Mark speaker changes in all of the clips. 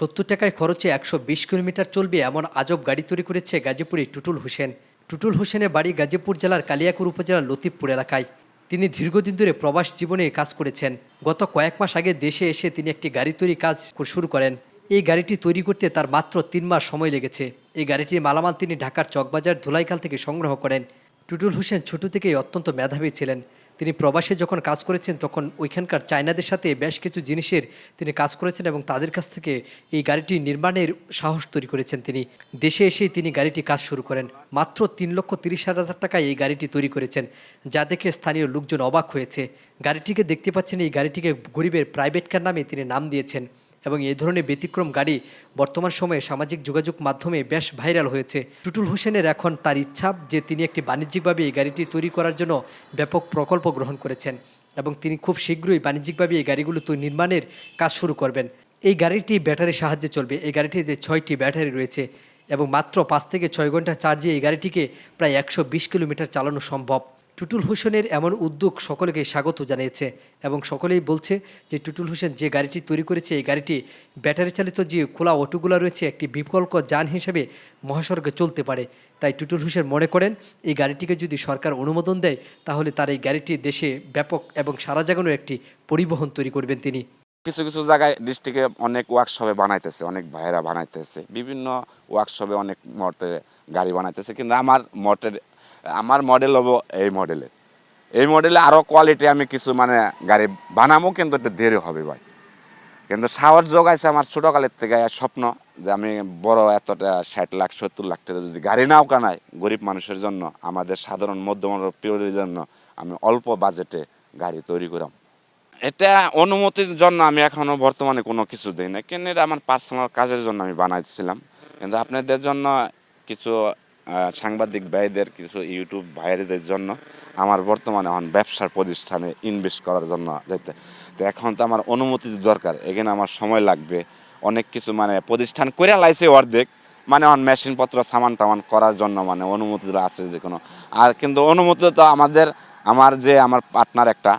Speaker 1: 70 টাকায় খরচে 120 কিলোমিটার চলবে এমন আজব গাড়ি তৈরি করেছে গাজীপুরে টুটুল হোসেন। টুটুল হোসেনের বাড়ি গাজীপুর জেলার কালিয়াকৈর উপজেলার লতিফপুর এলাকায়। তিনি দীর্ঘদিন ধরে প্রবাস জীবনে কাজ করেছেন। গত কয়েক মাস আগে দেশে এসে তিনি একটি গাড়ি তৈরি কাজ শুরু করেন। এই গাড়িটি তৈরি করতে তার মাত্র 3 মাস সময় লেগেছে। এই গাড়িটির মালামাল তিনি ঢাকার চকবাজার ধুলাইখাল থেকে সংগ্রহ করেন। টুটুল হোসেন ছোট থেকেই অত্যন্ত মেধাবী ছিলেন। তিনি প্রবাসে যখন কাজ করেছেন তখন ওইখানকার চায়নাদের সাথে বেশ কিছু জিনিসের তিনি কাজ করেছেন এবং তাদের কাছ থেকে এই গাড়িটি নির্মাণের সাহস তৈরি করেছেন। তিনি দেশে এসেই তিনি গাড়িটি কাজ শুরু করেন। মাত্র 3,30,000 টাকায় এই গাড়িটি তৈরি করেছেন, যা দেখে স্থানীয় লোকজন অবাক হয়েছে। গাড়িটিকে দেখতে পাচ্ছেন, এই গাড়িটিকে গরিবের প্রাইভেট কার নামে তিনি নাম দিয়েছেন এবং এই ধরনের ব্যতিক্রম গাড়ি বর্তমান সময়ে সামাজিক যোগাযোগ মাধ্যমে বেশ ভাইরাল হয়েছে। টুটুল হোসেনের এখন তার ইচ্ছা যে তিনি একটি বাণিজ্যিকভাবে এই গাড়িটি তৈরি করার জন্য ব্যাপক প্রকল্প গ্রহণ করেছেন এবং তিনি খুব শীঘ্রই বাণিজ্যিকভাবে এই গাড়িগুলো নির্মাণের কাজ শুরু করবেন। এই গাড়িটি ব্যাটারির সাহায্যে চলবে। এই গাড়িটিতে 6টি ব্যাটারি রয়েছে এবং মাত্র 5 থেকে 6 ঘন্টা চার্জে এই গাড়িটিকে প্রায় 120 কিলোমিটার চালানো সম্ভব। টুটুল হোসেনের এমন উদ্যোগ সকলকে স্বাগত জানিয়েছে এবং সকলেই বলছে যে টুটুল হোসেন যে গাড়িটি তৈরি করেছে এই গাড়িটি ব্যাটারি চালিত যে খোলা অটোগুলো রয়েছে একটি বিকল্প যান হিসেবে মহাসড়কে চলতে পারে। তাই টুটুল হোসেন মনে করেন এই গাড়িটিকে যদি সরকার অনুমোদন দেয় তাহলে তার এই গাড়িটি দেশে ব্যাপক এবং সারা জাগানোর একটি পরিবহন তৈরি করবেন তিনি।
Speaker 2: কিছু কিছু জায়গায় ডিস্ট্রিক্টে অনেক ওয়ার্কশপে বানাইতেছে, অনেক ভাইয়েরা বানাইতেছে, বিভিন্ন ওয়ার্কশপে অনেক মডেলের গাড়ি বানাইতেছে, কিন্তু আমার মডেল হবো এই মডেলে আরও কোয়ালিটি আমি কিছু মানে গাড়ি বানাবো, কিন্তু একটু দেরি হবে ভাই। কিন্তু সাহস যোগাইছে আমার ছোটোকালের থেকে স্বপ্ন যে আমি বড় এতটা 60 লাখ 70 লাখ টাকা যদি গাড়ি নাও কানাই গরিব মানুষের জন্য, আমাদের সাধারণ মধ্যম পিওরের জন্য আমি অল্প বাজেটে গাড়ি তৈরি করাম। এটা অনুমতির জন্য আমি এখনও বর্তমানে কোনো কিছু দিই না, কিন্তু এটা আমার পার্সোনাল কাজের জন্য আমি বানাইছিলাম। কিন্তু আপনাদের জন্য কিছু সাংবাদিক ভাইদের, কিছু ইউটিউব ভাইদের জন্য আমার বর্তমানে এখন ব্যবসার প্রতিষ্ঠানে ইনভেস্ট করার জন্য যেতে, তো এখন তো আমার অনুমতি দরকার। এখানে আমার সময় লাগবে, অনেক কিছু মানে প্রতিষ্ঠান করে লাইছে অর্ধেক, মানে এখন মেশিনপত্র সামান টামান করার জন্য মানে অনুমতি আছে যে কোনো। আর কিন্তু অনুমতি তো আমার পার্টনার একটা,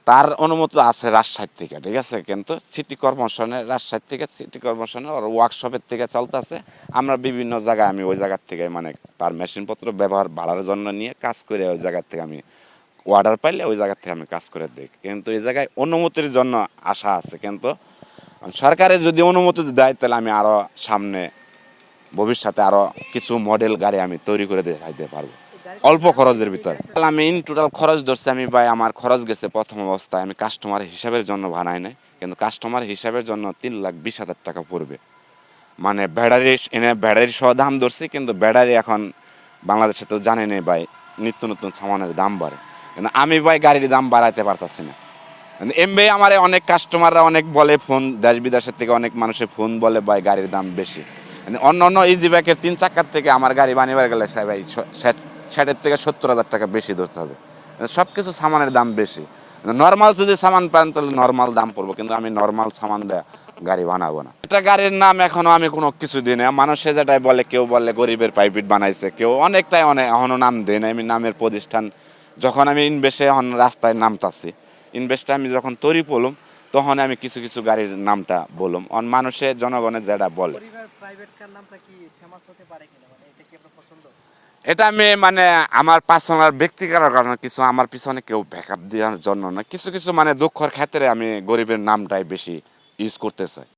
Speaker 2: তার অনুমতি আছে রাজশাহী থেকে, ঠিক আছে, কিন্তু সিটি কর্পোরেশনের রাজশাহী থেকে সিটি কর্পোরেশনের ওয়ার্কশপের থেকে চলতেছে। আমরা বিভিন্ন জায়গায় আমি ওই জায়গার থেকে মানে তার মেশিনপত্র ব্যবহার বাড়ার জন্য নিয়ে কাজ করে ওই জায়গার থেকে আমি অর্ডার পাইলে ওই জায়গার থেকে আমি কাজ করে দিই। কিন্তু এই জায়গায় অনুমতির জন্য আশা আছে, কিন্তু সরকারের যদি অনুমতি দেয় তাহলে আমি আরও সামনে ভবিষ্যতে আরও কিছু মডেল গাড়ি আমি তৈরি করে দেখাইতে পারবো অল্প খরচের ভিতরে। আমি ইন টোটাল খরচ ধরছি, আমি ভাই আমার খরচ গেছে প্রথম অবস্থায়, আমি কাস্টমার হিসাবের জন্য বানাই নাই, কিন্তু কাস্টমার হিসাবের জন্য 3,20,000 টাকা পড়বে। মানে ব্যাটারি সহ দাম ধরছি, কিন্তু ব্যাটারি এখন বাংলাদেশে তো জানেনি ভাই, নিত্য নতুন সামানের দাম বাড়ে, কিন্তু আমি ভাই গাড়ির দাম বাড়াইতে পারতাছি না। এমবি আমার অনেক কাস্টমাররা অনেক বলে, ফোন দেশ বিদেশের থেকে অনেক মানুষের ফোন বলে ভাই গাড়ির দাম বেশি। অন্য অন্য ইজি বাইকের 3 চাকার থেকে আমার গাড়ি বানিয়ে গেলে ভাই 60 থেকে 70,000 টাকা বেশি ধরতে হবে। সব কিছু সামানের দাম বেশি। নর্মাল যদি সামান পান তাহলে নর্মাল দাম পড়বো, কিন্তু আমি নর্মাল সামান দেয়া গাড়ি বানাবো না। এটা গাড়ির নাম এখনো আমি কোনো কিছু দিই না। মানুষে যেটাই বলে, কেউ বলে গরিবের প্রাইভেট বানাইছে, কেউ অনেকটাই এখনো নাম দেয় না। আমি নামের প্রতিষ্ঠান যখন আমি ইনভেস্টে এখন রাস্তায় নামতাছি, ইনভেস্টে আমি যখন তৈরি করলাম তখন আমি কিছু কিছু গাড়ির নামটা বললাম, মানুষে জনগণের যেটা বলে। এটা আমি মানে আমার পার্সোনাল ব্যক্তিগত কারণে, কিছু আমার পিছনে কেউ ব্যাকআপ দেওয়ার জন্য না, কিছু কিছু মানে দুঃখের ক্ষেত্রে আমি গরিবের নামটাই বেশি ইউজ করতে চাই।